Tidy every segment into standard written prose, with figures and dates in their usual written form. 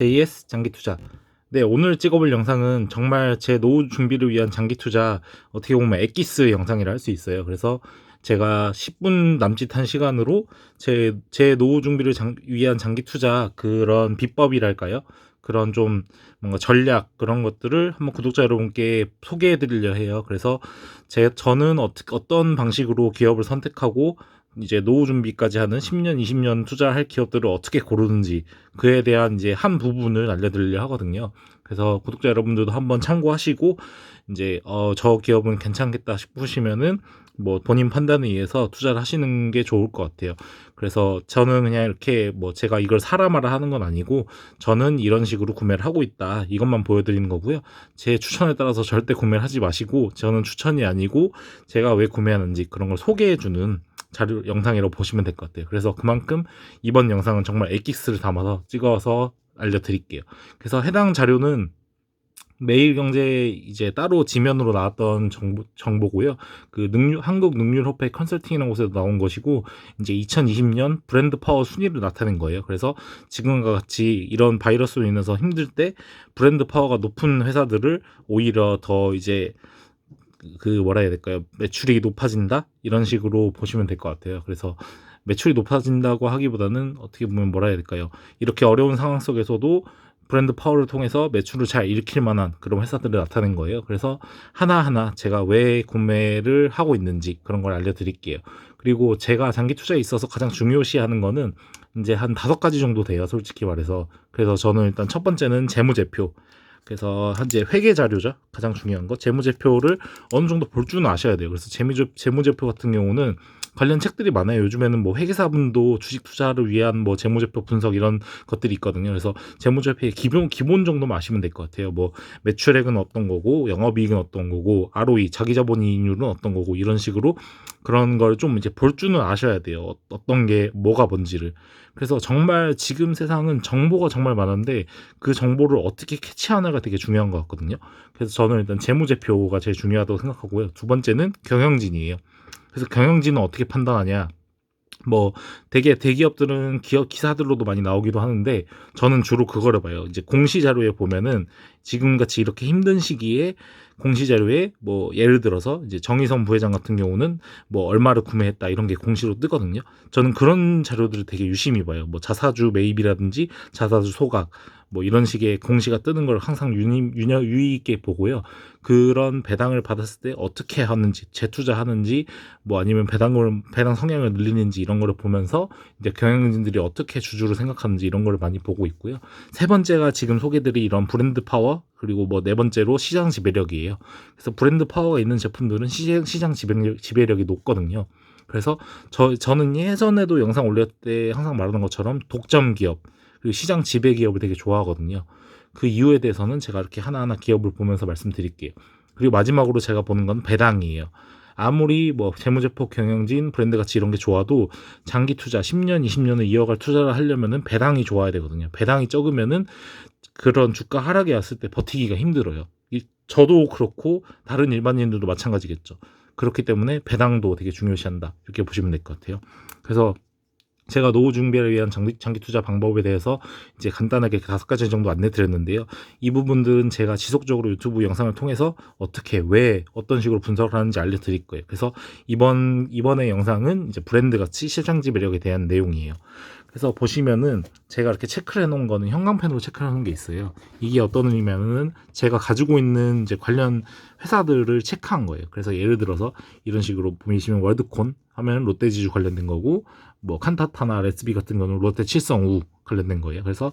JS 장기 투자. 네, 오늘 찍어볼 영상은 정말 제 노후 준비를 위한 장기 투자, 어떻게 보면 엑기스 영상이라 할 수 있어요. 그래서 제가 10분 남짓한 시간으로 제 노후 준비를 위한 장기 투자 그런 비법이랄까요? 그런 좀 뭔가 전략 그런 것들을 한번 구독자 여러분께 소개해 드리려 해요. 그래서 저는 어떤 방식으로 기업을 선택하고 이제 노후 준비까지 하는 10년, 20년 투자할 기업들을 어떻게 고르는지 그에 대한 이제 한 부분을 알려드리려 하거든요. 그래서 구독자 여러분들도 한번 참고하시고 이제 저 기업은 괜찮겠다 싶으시면은 뭐 본인 판단에 의해서 투자를 하시는 게 좋을 것 같아요. 그래서 저는 그냥 이렇게 뭐 제가 이걸 사라 마라 하는 건 아니고 저는 이런 식으로 구매를 하고 있다 이것만 보여드리는 거고요. 제 추천에 따라서 절대 구매를 하지 마시고 저는 추천이 아니고 제가 왜 구매하는지 그런 걸 소개해주는 자료 영상이라고 보시면 될 것 같아요. 그래서 그만큼 이번 영상은 정말 엑기스를 담아서 찍어서 알려드릴게요. 그래서 해당 자료는 매일경제 이제 따로 지면으로 나왔던 정보고요. 그 한국능률협회 컨설팅이라는 곳에서 나온 것이고 이제 2020년 브랜드 파워 순위를 나타낸 거예요. 그래서 지금과 같이 이런 바이러스로 인해서 힘들 때 브랜드 파워가 높은 회사들을 오히려 더 이제 그 뭐라 해야 될까요? 매출이 높아진다? 이런 식으로 보시면 될 것 같아요. 그래서 매출이 높아진다고 하기보다는 어떻게 보면 뭐라 해야 될까요? 이렇게 어려운 상황 속에서도 브랜드 파워를 통해서 매출을 잘 일으킬 만한 그런 회사들을 나타낸 거예요. 그래서 하나하나 제가 왜 구매를 하고 있는지 그런 걸 알려드릴게요. 그리고 제가 장기 투자에 있어서 가장 중요시하는 거는 이제 한 5가지 정도 돼요. 솔직히 말해서. 그래서 저는 일단 첫 번째는 재무제표. 그래서 현재 회계 자료죠. 가장 중요한 거. 재무제표를 어느 정도 볼 줄은 아셔야 돼요. 그래서 재무제표 같은 경우는 관련 책들이 많아요. 요즘에는 뭐 회계사분도 주식 투자를 위한 뭐 재무제표 분석 이런 것들이 있거든요. 그래서 재무제표의 기본 정도만 아시면 될 것 같아요. 뭐 매출액은 어떤 거고, 영업이익은 어떤 거고, ROE 자기자본이익률은 어떤 거고 이런 식으로 그런 걸 좀 이제 볼 줄은 아셔야 돼요. 어떤 게 뭐가 뭔지를. 그래서 정말 지금 세상은 정보가 정말 많은데 그 정보를 어떻게 캐치하느냐가 되게 중요한 것 같거든요. 그래서 저는 일단 재무제표가 제일 중요하다고 생각하고요. 두 번째는 경영진이에요. 그래서 경영진은 어떻게 판단하냐? 뭐 되게 대기업들은 기업 기사들로도 많이 나오기도 하는데 저는 주로 그거를 봐요. 이제 공시 자료에 보면은 지금같이 이렇게 힘든 시기에 공시 자료에 뭐 예를 들어서 이제 정의선 부회장 같은 경우는 뭐 얼마를 구매했다 이런 게 공시로 뜨거든요. 저는 그런 자료들을 되게 유심히 봐요. 뭐 자사주 매입이라든지 자사주 소각 뭐 이런 식의 공시가 뜨는 걸 항상 유의 있게 보고요. 그런 배당을 받았을 때 어떻게 하는지, 재투자하는지, 뭐 아니면 배당 성향을 늘리는지 이런 거를 보면서 이제 경영진들이 어떻게 주주를 생각하는지 이런 거를 많이 보고 있고요. 세 번째가 지금 소개드릴 이런 브랜드 파워, 그리고 뭐 네 번째로 시장 지배력이에요. 그래서 브랜드 파워가 있는 제품들은 시장 지배력이 높거든요. 그래서 저는 예전에도 영상 올렸을 때 항상 말하는 것처럼 독점 기업, 그리고 시장 지배 기업을 되게 좋아하거든요. 그 이유에 대해서는 제가 이렇게 하나하나 기업을 보면서 말씀드릴게요. 그리고 마지막으로 제가 보는 건 배당이에요. 아무리 뭐 재무제표 경영진 브랜드 같이 이런 게 좋아도 장기 투자 10년, 20년을 이어갈 투자를 하려면은 배당이 좋아야 되거든요. 배당이 적으면은 그런 주가 하락이 왔을 때 버티기가 힘들어요. 저도 그렇고 다른 일반인들도 마찬가지겠죠. 그렇기 때문에 배당도 되게 중요시한다. 이렇게 보시면 될 것 같아요. 그래서 제가 노후 준비를 위한 장기 투자 방법에 대해서 이제 간단하게 5가지 정도 안내 드렸는데요. 이 부분들은 제가 지속적으로 유튜브 영상을 통해서 어떻게, 왜, 어떤 식으로 분석을 하는지 알려드릴 거예요. 그래서 이번에 영상은 이제 브랜드 가치, 시장 지배력에 대한 내용이에요. 그래서 보시면은 제가 이렇게 체크를 해놓은 거는 형광펜으로 체크를 하는 게 있어요. 이게 어떤 의미냐면은 제가 가지고 있는 이제 관련 회사들을 체크한 거예요. 그래서 예를 들어서 이런 식으로 보시면 월드콘 하면 롯데지주 관련된 거고, 뭐 칸타타나 레스비 같은 거는 롯데 칠성우 관련된 거예요. 그래서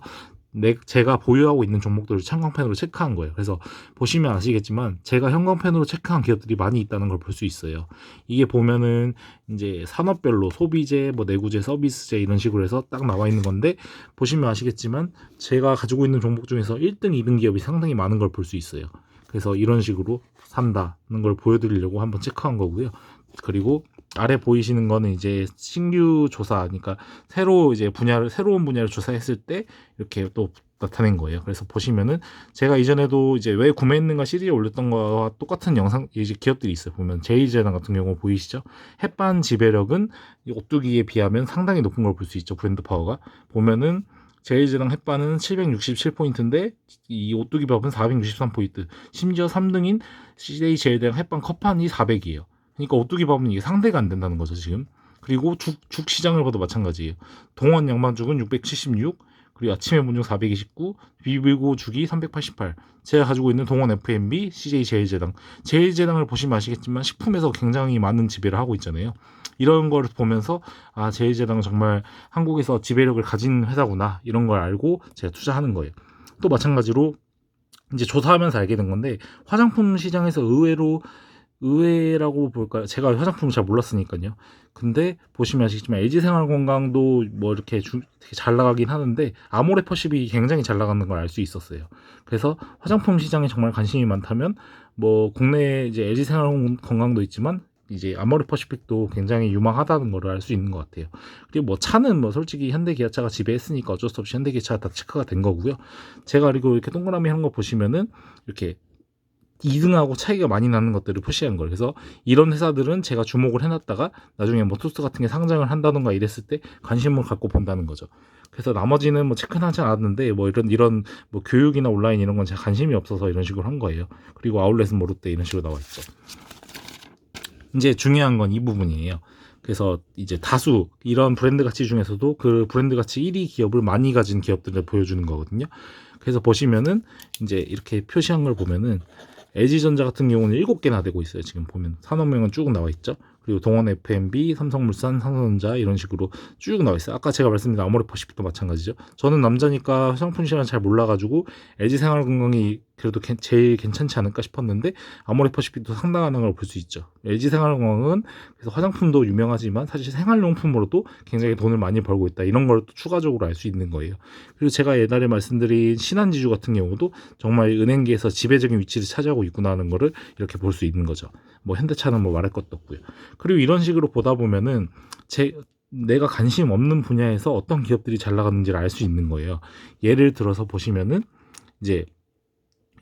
제가 보유하고 있는 종목들을 형광펜으로 체크한 거예요. 그래서 보시면 아시겠지만 제가 형광펜으로 체크한 기업들이 많이 있다는 걸 볼 수 있어요. 이게 보면은 이제 산업별로 소비재, 뭐 내구재, 서비스재 이런 식으로 해서 딱 나와 있는 건데 보시면 아시겠지만 제가 가지고 있는 종목 중에서 1등, 2등 기업이 상당히 많은 걸 볼 수 있어요. 그래서 이런 식으로 산다는 걸 보여드리려고 한번 체크한 거고요. 그리고 아래 보이시는 거는 이제 신규 조사, 그러니까 새로운 분야를 조사했을 때 이렇게 또 나타낸 거예요. 그래서 보시면은 제가 이전에도 이제 왜 구매했는가 시리즈에 올렸던 거와 똑같은 영상 이제 기업들이 있어요. 보면 제이제당 같은 경우 보이시죠? 햇반 지배력은 오뚜기에 비하면 상당히 높은 걸 볼 수 있죠. 브랜드 파워가 보면은 제일제당 햇반은 767포인트인데 이 오뚜기 밥은 463포인트. 심지어 3등인 CJ 제일제당 햇반 컵판이 400이에요. 그러니까 오뚜기 밥은 이게 상대가 안 된다는 거죠, 지금. 그리고 죽 시장을 봐도 마찬가지예요. 동원 양반죽은 676, 그리고 아침에 본죽 429, 비비고 죽이 388. 제가 가지고 있는 동원 F&B, CJ 제일제당. 제일제당을 보시면 아시겠지만 식품에서 굉장히 많은 지배를 하고 있잖아요. 이런 걸 보면서 아, 제일제당은 정말 한국에서 지배력을 가진 회사구나, 이런 걸 알고 제가 투자하는 거예요. 또 마찬가지로 이제 조사하면서 알게 된 건데, 화장품 시장에서 의외라고 볼까요? 제가 화장품을 잘 몰랐으니까요. 근데 보시면 아시겠지만 LG생활건강도 뭐 이렇게 되게 잘 나가긴 하는데 아모레퍼십이 굉장히 잘 나가는 걸 알 수 있었어요. 그래서 화장품 시장에 정말 관심이 많다면 뭐 국내에 이제 LG생활건강도 있지만 이제 아모레퍼시픽도 굉장히 유망하다는 걸 알 수 있는 것 같아요. 그리고 뭐 차는 뭐 솔직히 현대기아차가 지배했으니까 어쩔 수 없이 현대기아차가 다 체크가 된 거고요. 제가 그리고 이렇게 동그라미 한 거 보시면은 이렇게 2등하고 차이가 많이 나는 것들을 표시한 거예요. 그래서 이런 회사들은 제가 주목을 해놨다가 나중에 뭐 토스 같은 게 상장을 한다던가 이랬을 때 관심을 갖고 본다는 거죠. 그래서 나머지는 뭐 체크는 하지 않았는데 뭐 이런 뭐 교육이나 온라인 이런 건 제가 관심이 없어서 이런 식으로 한 거예요. 그리고 아울렛은 뭐 롯데 이런 식으로 나와 있죠. 이제 중요한 건 이 부분이에요. 그래서 이제 다수 이런 브랜드 가치 중에서도 그 브랜드 가치 1위 기업을 많이 가진 기업들을 보여주는 거거든요. 그래서 보시면은 이제 이렇게 표시한 걸 보면은 LG전자 같은 경우는 7개나 되고 있어요. 지금 보면 산업명은 쭉 나와 있죠. 그리고 동원 F&B, 삼성물산, 삼성전자 이런 식으로 쭉 나와 있어요. 아까 제가 말씀드린 아모레퍼시픽도 마찬가지죠. 저는 남자니까 화장품 시장을 잘 몰라가지고 LG생활건강이 그래도 제일 괜찮지 않을까 싶었는데 아모레퍼시픽도 상당한 걸 볼 수 있죠. LG생활건강은 그래서 화장품도 유명하지만 사실 생활용품으로도 굉장히 돈을 많이 벌고 있다. 이런 걸 또 추가적으로 알 수 있는 거예요. 그리고 제가 옛날에 말씀드린 신한지주 같은 경우도 정말 은행계에서 지배적인 위치를 차지하고 있구나 하는 거를 이렇게 볼 수 있는 거죠. 뭐 현대차는 뭐 말할 것도 없고요. 그리고 이런 식으로 보다 보면은 내가 관심 없는 분야에서 어떤 기업들이 잘 나가는지를 알 수 있는 거예요. 예를 들어서 보시면은 이제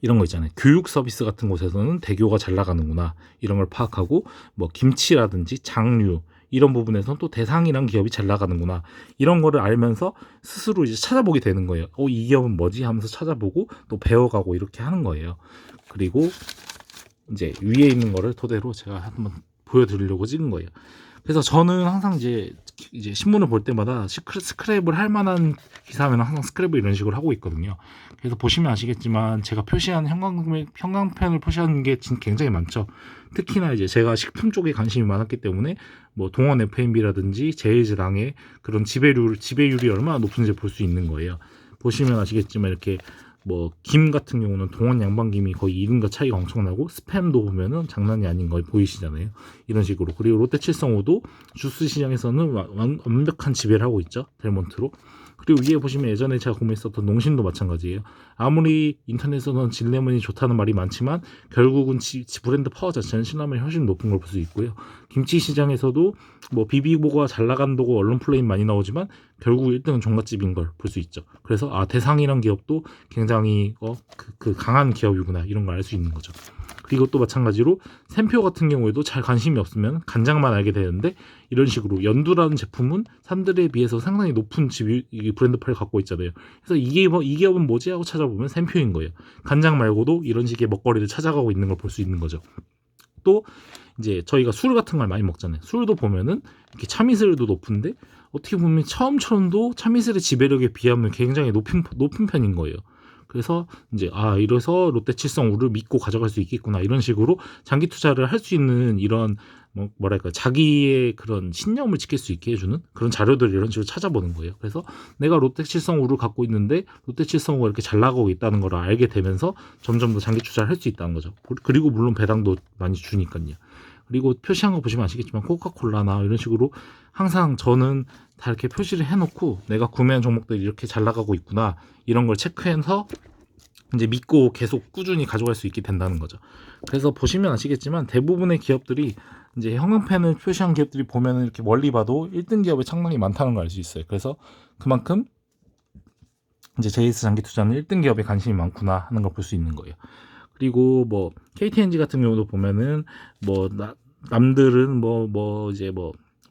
이런 거 있잖아요. 교육 서비스 같은 곳에서는 대교가 잘 나가는구나, 이런 걸 파악하고 뭐 김치라든지 장류 이런 부분에서는 또 대상이란 기업이 잘 나가는구나, 이런 거를 알면서 스스로 이제 찾아보게 되는 거예요. 이 기업은 뭐지 하면서 찾아보고 또 배워가고 이렇게 하는 거예요. 그리고 이제 위에 있는 거를 토대로 제가 한번 보여드리려고 찍은 거예요. 그래서 저는 항상 이제 신문을 볼 때마다 스크랩을 할 만한 기사면 항상 스크랩을 이런 식으로 하고 있거든요. 그래서 보시면 아시겠지만 제가 표시한 형광펜을 표시하는 게 굉장히 많죠. 특히나 이제 제가 식품 쪽에 관심이 많았기 때문에 뭐 동원 F&B라든지 제일제당의 그런 지배율이 얼마나 높은지 볼 수 있는 거예요. 보시면 아시겠지만 이렇게 뭐 김 같은 경우는 동원 양반김이 거의 2등과 차이가 엄청나고, 스팸도 보면은 장난이 아닌 거 보이시잖아요. 이런 식으로. 그리고 롯데 칠성호도 주스 시장에서는 완벽한 지배를 하고 있죠. 델몬트로. 그리고 위에 보시면 예전에 제가 구매했었던 농심도 마찬가지예요. 아무리 인터넷에서는 진레몬이 좋다는 말이 많지만 결국은 브랜드 파워 자체는 신라면이 훨씬 높은 걸 볼 수 있고요. 김치 시장에서도 뭐 비비고가 잘 나간다고 언론 플레임 많이 나오지만 결국 1등은 종갓집인 걸 볼 수 있죠. 그래서 대상이란 기업도 굉장히 그 강한 기업이구나, 이런 걸 알 수 있는 거죠. 그리고 또 마찬가지로 샘표 같은 경우에도 잘 관심이 없으면 간장만 알게 되는데, 이런 식으로 연두라는 제품은 사람들에 비해서 상당히 높은 브랜드 파를 갖고 있잖아요. 그래서 이 기업은 뭐지 하고 찾아보면 샘표인 거예요. 간장 말고도 이런 식의 먹거리를 찾아가고 있는 걸 볼 수 있는 거죠. 또 이제 저희가 술 같은 걸 많이 먹잖아요. 술도 보면은 이렇게 참이슬도 높은데 어떻게 보면 처음처럼도 참이슬의 지배력에 비하면 굉장히 높은 편인 거예요. 그래서 이제 이래서 롯데칠성우를 믿고 가져갈 수 있겠구나, 이런 식으로 장기 투자를 할 수 있는 이런 뭐랄까 자기의 그런 신념을 지킬 수 있게 해주는 그런 자료들을 이런 식으로 찾아보는 거예요. 그래서 내가 롯데칠성우를 갖고 있는데 롯데칠성우가 이렇게 잘 나가고 있다는 걸 알게 되면서 점점 더 장기 투자를 할 수 있다는 거죠. 그리고 물론 배당도 많이 주니까요. 그리고 표시한 거 보시면 아시겠지만 코카콜라나 이런 식으로 항상 저는 다 이렇게 표시를 해놓고 내가 구매한 종목들이 이렇게 잘 나가고 있구나, 이런 걸 체크해서 이제 믿고 계속 꾸준히 가져갈 수 있게 된다는 거죠. 그래서 보시면 아시겠지만 대부분의 기업들이 이제 형광펜을 표시한 기업들이 보면은 이렇게 멀리 봐도 1등 기업의 창망이 많다는 걸 알 수 있어요. 그래서 그만큼 이제 JS 장기 투자는 1등 기업에 관심이 많구나 하는 걸 볼 수 있는 거예요. 그리고 뭐 KTNG 같은 경우도 보면은 뭐 남들은 뭐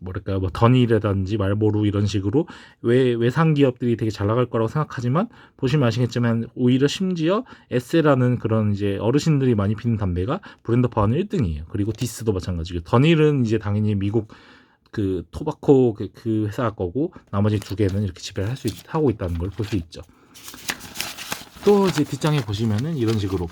뭐랄까요, 뭐 더니라든지 말보로 이런 식으로 외상 기업들이 되게 잘 나갈 거라고 생각하지만 보시면 아시겠지만 오히려 심지어 에세라는 그런 이제 어르신들이 많이 피는 담배가 브랜드 파워는 1등이에요. 그리고 디스도 마찬가지고 더닐은 이제 당연히 미국 그 토바코 그 회사 거고 나머지 두 개는 이렇게 지배를 하고 있다는 걸 볼 수 있죠. 또 이제 뒷장에 보시면은 이런 식으로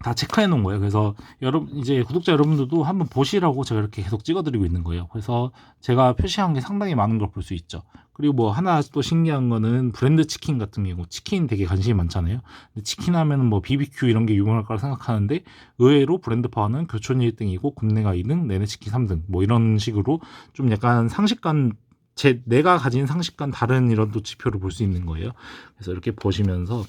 다 체크해 놓은 거예요. 그래서 여러분 이제 구독자 여러분들도 한번 보시라고 제가 이렇게 계속 찍어드리고 있는 거예요. 그래서 제가 표시한 게 상당히 많은 걸 볼 수 있죠. 그리고 뭐 하나 또 신기한 거는 브랜드 치킨 같은 경우 치킨 되게 관심이 많잖아요. 근데 치킨 하면은 뭐 BBQ 이런 게 유명할 거라 생각하는데 의외로 브랜드 파워는 교촌이 1등이고 굽내가 2등, 내내 치킨 3등 뭐 이런 식으로 좀 약간 상식관 내가 가진 상식관 다른 이런 또 지표를 볼 수 있는 거예요. 그래서 이렇게 보시면서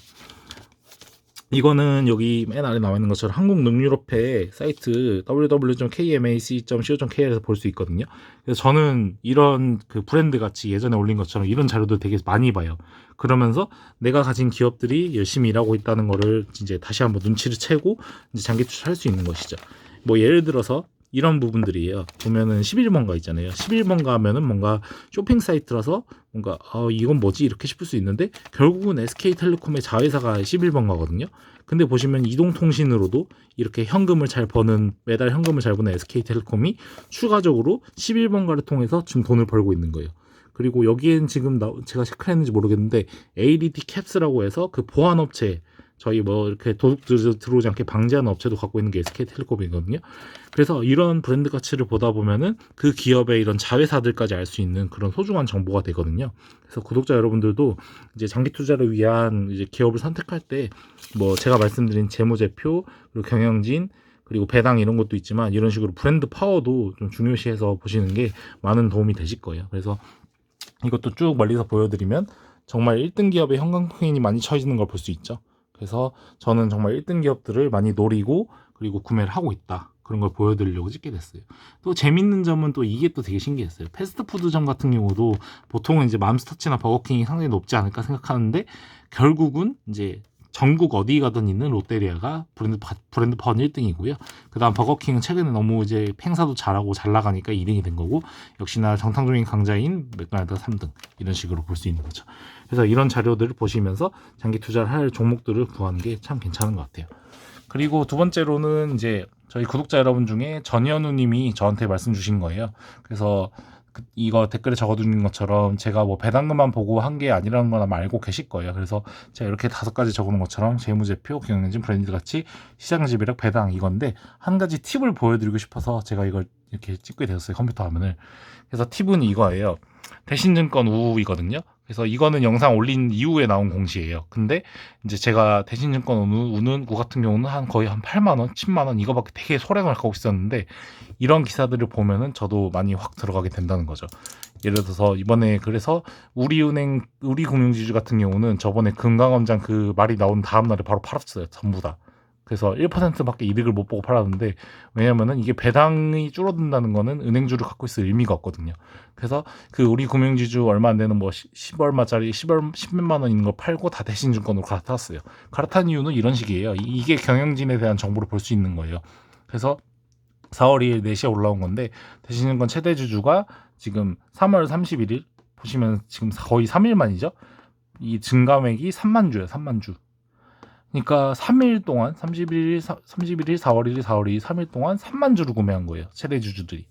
이거는 여기 맨 아래 나와 있는 것처럼 한국능률협회 사이트 www.kmac.co.kr에서 볼 수 있거든요. 그래서 저는 이런 그 브랜드 같이 예전에 올린 것처럼 이런 자료들 되게 많이 봐요. 그러면서 내가 가진 기업들이 열심히 일하고 있다는 거를 이제 다시 한번 눈치를 채고 이제 장기 투자할 수 있는 것이죠. 뭐 예를 들어서 이런 부분들이에요. 보면은 11번가 있잖아요. 11번가 하면은 뭔가 쇼핑 사이트라서 뭔가 이건 뭐지 이렇게 싶을 수 있는데 결국은 SK텔레콤의 자회사가 11번가거든요. 근데 보시면 이동통신으로도 이렇게 현금을 잘 버는 매달 현금을 잘 버는 SK텔레콤이 추가적으로 11번가를 통해서 지금 돈을 벌고 있는 거예요. 그리고 여기엔 지금 제가 체크했는지 모르겠는데 ADT 캡스라고 해서 그 보안업체 저희 뭐 이렇게 도둑 들어오지 않게 방지하는 업체도 갖고 있는 게 SK텔레콤이거든요. 그래서 이런 브랜드 가치를 보다 보면은 그 기업의 이런 자회사들까지 알 수 있는 그런 소중한 정보가 되거든요. 그래서 구독자 여러분들도 이제 장기 투자를 위한 이제 기업을 선택할 때 뭐 제가 말씀드린 재무제표 그리고 경영진 그리고 배당 이런 것도 있지만 이런 식으로 브랜드 파워도 좀 중요시해서 보시는 게 많은 도움이 되실 거예요. 그래서 이것도 쭉 멀리서 보여드리면 정말 1등 기업의 형광펜이 많이 쳐지는 걸 볼 수 있죠. 그래서 저는 정말 1등 기업들을 많이 노리고 그리고 구매를 하고 있다. 그런 걸 보여드리려고 찍게 됐어요. 또 재밌는 점은 또 이게 또 되게 신기했어요. 패스트푸드점 같은 경우도 보통은 이제 맘스터치나 버거킹이 상당히 높지 않을까 생각하는데 결국은 이제 전국 어디 가든 있는 롯데리아가 브랜드 파워 1등이고요. 그다음 버거킹은 최근에 너무 이제 행사도 잘하고 잘 나가니까 2등이 된 거고 역시나 정상적인 강자인 맥도날드가 3등 이런 식으로 볼 수 있는 거죠. 그래서 이런 자료들을 보시면서 장기 투자를 할 종목들을 구하는 게 참 괜찮은 것 같아요. 그리고 두 번째로는 이제 저희 구독자 여러분 중에 전현우님이 저한테 말씀 주신 거예요. 그래서 이거 댓글에 적어두는 것처럼 제가 뭐 배당금만 보고 한 게 아니라는 건 아마 알고 계실 거예요. 그래서 제가 이렇게 5가지 적어놓은 것처럼 재무제표, 경영진, 브랜드 가치, 시장 지배력, 배당 이건데 한 가지 팁을 보여드리고 싶어서 제가 이걸 이렇게 찍게 되었어요. 컴퓨터 화면을. 그래서 팁은 이거예요. 대신증권 우이거든요. 그래서 이거는 영상 올린 이후에 나온 공시예요. 근데 이제 제가 대신증권 우는 구 같은 경우는 거의 한 8만 원, 10만 원 이거밖에 되게 소량을 갖고 있었는데 이런 기사들을 보면은 저도 많이 확 들어가게 된다는 거죠. 예를 들어서 이번에 그래서 우리금융지주 같은 경우는 저번에 금강원장 그 말이 나온 다음 날에 바로 팔았어요. 전부 다. 그래서 1%밖에 이득을 못 보고 팔았는데 왜냐면은 이게 배당이 줄어든다는 거는 은행주를 갖고 있을 의미가 없거든요. 그래서 그 우리 금융지주 얼마 안 되는 뭐 10얼마짜리 10몇만 원 있는 거 팔고 다 대신증권으로 갈아탔어요. 갈아탄 이유는 이런 식이에요. 이게 경영진에 대한 정보를 볼 수 있는 거예요. 그래서 4월 2일 4시에 올라온 건데 대신증권 최대 주주가 지금 3월 31일 보시면 지금 거의 3일 만이죠. 이 증감액이 3만 주예요. 3만 주. 그러니까 3일 동안 31일, 4월 1일, 4월 2일 3일 동안 3만 주를 구매한 거예요. 최대 주주들이.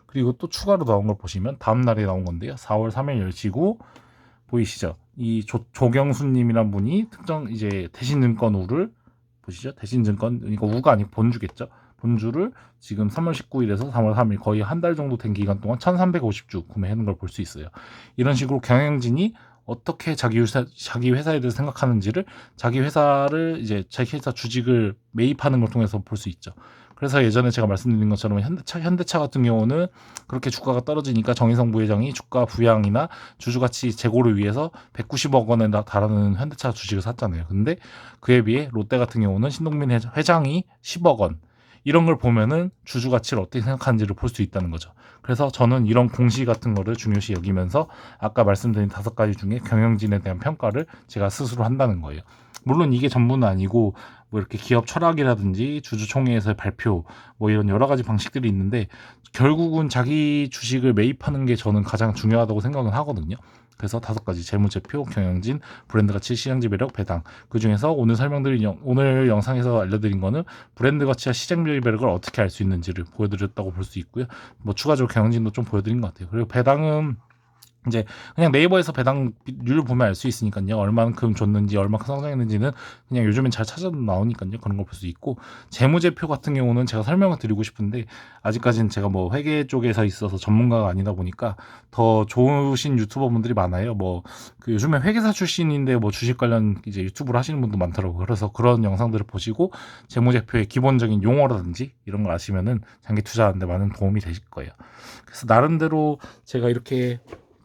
그리고 또 추가로 나온 걸 보시면 다음 날에 나온 건데요. 4월 3일 10시고 보이시죠? 이 조경수님이란 분이 특정 이제 대신증권 우를 보시죠? 대신증권 이거 우가 아니고 본주겠죠? 본주를 지금 3월 19일에서 3월 3일 거의 한 달 정도 된 기간 동안 1,350주 구매하는 걸 볼 수 있어요. 이런 식으로 경영진이 어떻게 자기 회사에 대해서 생각하는지를 자기 회사를 이제 자기 회사 주식을 매입하는 걸 통해서 볼 수 있죠. 그래서 예전에 제가 말씀드린 것처럼 현대차 같은 경우는 그렇게 주가가 떨어지니까 정의성 부회장이 주가 부양이나 주주가치 제고를 위해서 190억 원에 달하는 현대차 주식을 샀잖아요. 근데 그에 비해 롯데 같은 경우는 신동빈 회장이 10억 원 이런 걸 보면은 주주 가치를 어떻게 생각하는지를 볼 수 있다는 거죠. 그래서 저는 이런 공시 같은 거를 중요시 여기면서 아까 말씀드린 5가지 중에 경영진에 대한 평가를 제가 스스로 한다는 거예요. 물론 이게 전부는 아니고 뭐 이렇게 기업 철학이라든지 주주총회에서의 발표 뭐 이런 여러 가지 방식들이 있는데 결국은 자기 주식을 매입하는 게 저는 가장 중요하다고 생각은 하거든요. 그래서 5가지 재무제표, 경영진, 브랜드 가치, 시장 지배력, 배당. 그 중에서 오늘 영상에서 알려드린 거는 브랜드 가치와 시장 지배력을 어떻게 알 수 있는지를 보여드렸다고 볼 수 있고요. 뭐 추가적으로 경영진도 좀 보여드린 것 같아요. 그리고 배당은 이제 그냥 네이버에서 배당률 보면 알 수 있으니까요. 얼만큼 줬는지 얼마큼 성장했는지는 그냥 요즘엔 잘 찾아도 나오니까요. 그런 걸 볼 수 있고 재무제표 같은 경우는 제가 설명을 드리고 싶은데 아직까지는 제가 뭐 회계 쪽에서 있어서 전문가가 아니다 보니까 더 좋으신 유튜버분들이 많아요. 뭐 그 요즘에 회계사 출신인데 뭐 주식 관련 이제 유튜브를 하시는 분도 많더라고요. 그래서 그런 영상들을 보시고 재무제표의 기본적인 용어라든지 이런 걸 아시면은 장기 투자하는데 많은 도움이 되실 거예요. 그래서 나름대로 제가 이렇게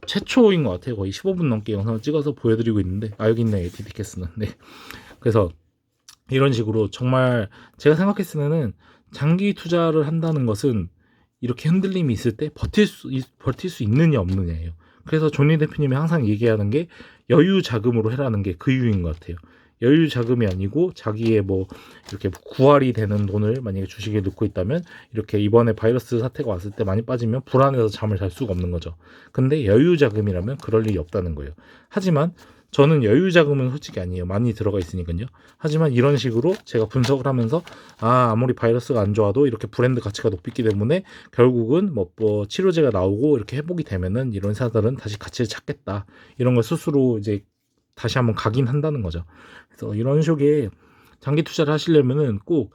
최초인 것 같아요. 거의 15분 넘게 영상을 찍어서 보여드리고 있는데 여기 있네 ATT캐스는. 네. 그래서 이런 식으로 정말 제가 생각했을 때는 장기 투자를 한다는 것은 이렇게 흔들림이 있을 때 버틸 수 있느냐 없느냐예요. 그래서 존리 대표님이 항상 얘기하는 게 여유 자금으로 해라는 게 그 이유인 것 같아요. 여유 자금이 아니고 자기의 뭐 이렇게 9할이 되는 돈을 만약에 주식에 넣고 있다면 이렇게 이번에 바이러스 사태가 왔을 때 많이 빠지면 불안해서 잠을 잘 수가 없는 거죠. 근데 여유 자금이라면 그럴 일이 없다는 거예요. 하지만 저는 여유 자금은 솔직히 아니에요. 많이 들어가 있으니까요. 하지만 이런 식으로 제가 분석을 하면서 아무리 바이러스가 안 좋아도 이렇게 브랜드 가치가 높기 때문에 결국은 뭐 치료제가 나오고 이렇게 회복이 되면은 이런 회사들은 다시 가치를 찾겠다. 이런 걸 스스로 이제 다시 한번 각인한다는 거죠. 그래서 이런 식의 장기 투자를 하시려면은 꼭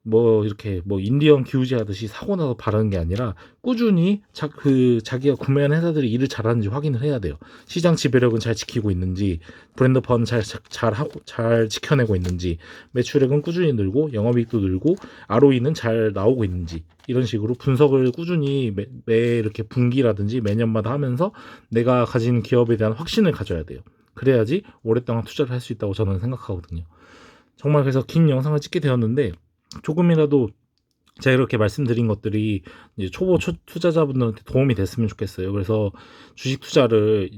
뭐 이렇게 뭐 인디언 기우제 하듯이 사고 나서 바르는 게 아니라 꾸준히 자기가 구매한 회사들이 일을 잘하는지 확인을 해야 돼요. 시장 지배력은 잘 지키고 있는지, 브랜드 파워는 잘 지켜내고 있는지, 매출액은 꾸준히 늘고 영업이익도 늘고 ROE는 잘 나오고 있는지 이런 식으로 분석을 꾸준히 매 이렇게 분기라든지 매년마다 하면서 내가 가진 기업에 대한 확신을 가져야 돼요. 그래야지 오랫동안 투자를 할 수 있다고 저는 생각하거든요. 정말 그래서 긴 영상을 찍게 되었는데 조금이라도 제가 이렇게 말씀드린 것들이 이제 초보 투자자분들한테 도움이 됐으면 좋겠어요. 그래서 주식 투자를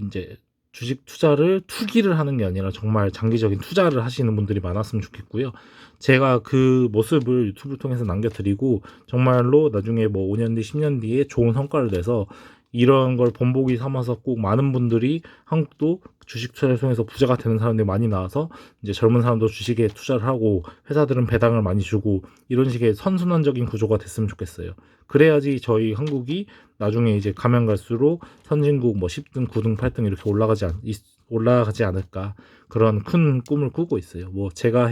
투기를 하는 게 아니라 정말 장기적인 투자를 하시는 분들이 많았으면 좋겠고요. 제가 그 모습을 유튜브를 통해서 남겨드리고 정말로 나중에 뭐 5년 뒤, 10년 뒤에 좋은 성과를 내서 이런 걸 본보기 삼아서 꼭 많은 분들이 한국도 주식 투자를 통해서 부자가 되는 사람들이 많이 나와서 이제 젊은 사람도 주식에 투자를 하고 회사들은 배당을 많이 주고 이런 식의 선순환적인 구조가 됐으면 좋겠어요. 그래야지 저희 한국이 나중에 이제 가면 갈수록 선진국 뭐 10등, 9등, 8등 이렇게 올라가지 않을까 그런 큰 꿈을 꾸고 있어요. 뭐 제가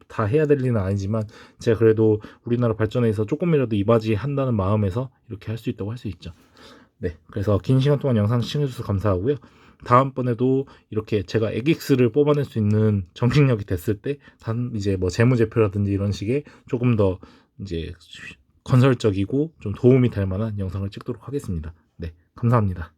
다 해야 될 일은 아니지만 제가 그래도 우리나라 발전에 있어서 조금이라도 이바지 한다는 마음에서 이렇게 할 수 있다고 할 수 있죠. 네, 그래서 긴 시간 동안 영상 시청해주셔서 감사하고요. 다음번에도 이렇게 제가 에긱스를 뽑아낼 수 있는 정신력이 됐을 때, 이제 뭐 재무제표라든지 이런 식의 조금 더 이제 건설적이고 좀 도움이 될 만한 영상을 찍도록 하겠습니다. 네, 감사합니다.